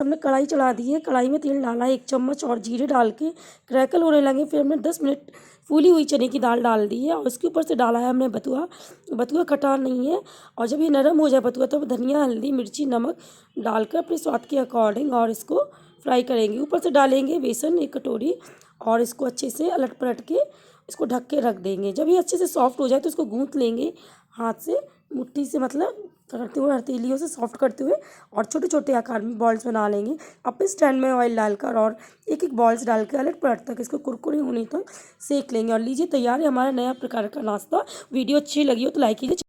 हमने कढ़ाई चढ़ा दी है। कढ़ाई में तेल डाला है 1 चम्मच और जीरे डाल के क्रैकल होने लगे। फिर हमने 10 मिनट फूली हुई चने की दाल डाल दी है और उसके ऊपर से डाला है हमने बथुआ। बथुआ खटा नहीं है। और जब ये नरम हो जाए बथुआ तो धनिया, हल्दी, मिर्ची, नमक डालकर अपने स्वाद के अकॉर्डिंग और इसको फ्राई करेंगे। ऊपर से डालेंगे बेसन 1 कटोरी और इसको अच्छे से अलट पलट के इसको ढक के रख देंगे। जब ये अच्छे से सॉफ्ट हो जाए तो इसको गूँथ लेंगे हाथ से, मुट्ठी से, मतलब करते हुए, हथेलियों से सॉफ्ट करते हुए और छोटे छोटे आकार में बॉल्स बना लेंगे। अब स्टैंड में ऑयल डालकर और एक एक बॉल्स डाल के अलट पलट तक इसको कुरकुरे होने तक सेक लेंगे। और लीजिए तैयार है हमारा नया प्रकार का नाश्ता। वीडियो अच्छी लगी हो तो लाइक कीजिए।